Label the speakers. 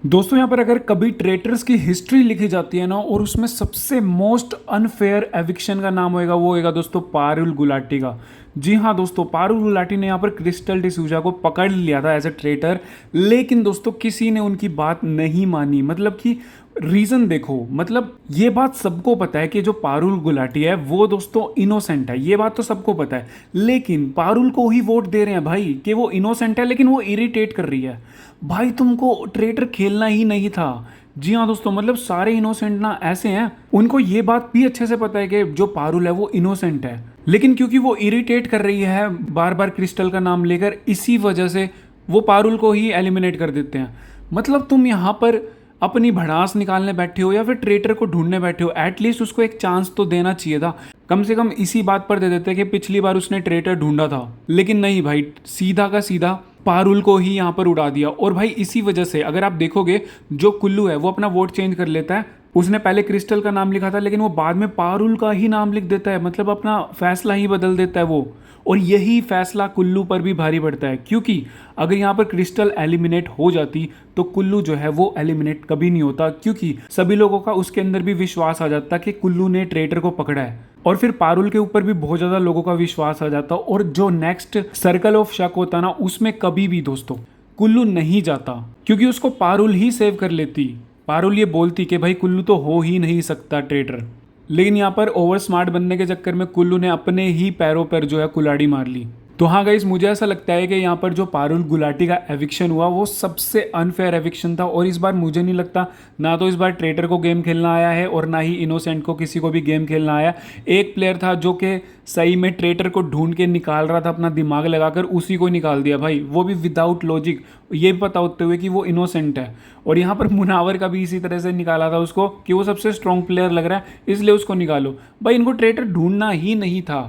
Speaker 1: दोस्तों यहाँ पर अगर कभी ट्रेटर्स की हिस्ट्री लिखी जाती है ना और उसमें सबसे मोस्ट अनफेयर एविक्शन का नाम होएगा वो होएगा दोस्तों पारुल गुलाटी का। जी हाँ दोस्तों, पारुल गुलाटी ने यहाँ पर क्रिस्टल डिसूजा को पकड़ लिया था एज ए ट्रेटर, लेकिन दोस्तों किसी ने उनकी बात नहीं मानी। मतलब कि रीजन देखो, मतलब ये बात सबको पता है कि जो पारुल गुलाटी है वो दोस्तों इनोसेंट है, ये बात तो सबको पता है, लेकिन पारुल को ही वोट दे रहे हैं भाई कि वो इनोसेंट है, लेकिन वो इरिटेट कर रही है। भाई तुमको ट्रेटर खेलना ही नहीं था। जी हाँ दोस्तों, मतलब सारे इनोसेंट ना ऐसे हैं, उनको ये बात भी अच्छे से पता है कि जो पारुल है वो इनोसेंट है, लेकिन क्योंकि वो इरिटेट कर रही है बार बार क्रिस्टल का नाम लेकर, इसी वजह से वो पारुल को ही एलिमिनेट कर देते हैं। मतलब तुम यहाँ पर अपनी भड़ास निकालने बैठे हो या फिर ट्रेटर को ढूंढने बैठे हो, एटलीस्ट उसको एक चांस तो देना चाहिए था। कम से कम इसी बात पर दे देते कि पिछली बार उसने ट्रेटर ढूंढा था, लेकिन नहीं भाई, सीधा का सीधा पारुल को ही यहाँ पर उड़ा दिया। और भाई इसी वजह से अगर आप देखोगे, जो कुल्लू है वो अपना वोट चेंज कर लेता है। उसने पहले क्रिस्टल का नाम लिखा था, लेकिन वो बाद में पारुल का ही नाम लिख देता है, मतलब अपना फैसला ही बदल देता है वो। और यही फैसला कुल्लू पर भी भारी पड़ता है, क्योंकि अगर यहाँ पर क्रिस्टल एलिमिनेट हो जाती तो कुल्लू जो है वो एलिमिनेट कभी नहीं होता, क्योंकि सभी लोगों का उसके अंदर भी विश्वास आ जाता कि कुल्लू ने ट्रेटर को पकड़ा है, और फिर पारुल के ऊपर भी बहुत ज़्यादा लोगों का विश्वास आ जाता, और जो नेक्स्ट सर्कल ऑफ शक होता ना, उसमें कभी भी दोस्तों कुल्लू नहीं जाता, क्योंकि उसको पारुल ही सेव कर लेती। पारुल ये बोलती कि भाई कुल्लू तो हो ही नहीं सकता ट्रेटर, लेकिन यहाँ पर ओवर स्मार्ट बनने के चक्कर में कुल्लू ने अपने ही पैरों पर जो है कुल्हाड़ी मार ली। तो हाँ गाइस, मुझे ऐसा लगता है कि यहाँ पर जो पारुल गुलाटी का एविक्शन हुआ वो सबसे अनफेयर एविक्शन था, और इस बार मुझे नहीं लगता ना तो इस बार ट्रेटर को गेम खेलना आया है और ना ही इनोसेंट को किसी को भी गेम खेलना आया। एक प्लेयर था जो कि सही में ट्रेटर को ढूंढ के निकाल रहा था, अपना दिमाग लगाकर उसी को निकाल दिया भाई, वो भी विदाउट लॉजिक, ये पता होते हुए कि वो इनोसेंट है। और यहाँ पर मुनावर का भी इसी तरह से निकाला था उसको कि वो सबसे स्ट्रॉन्ग प्लेयर लग रहा है इसलिए उसको निकालो। भाई इनको ट्रेटर ढूंढना ही नहीं था।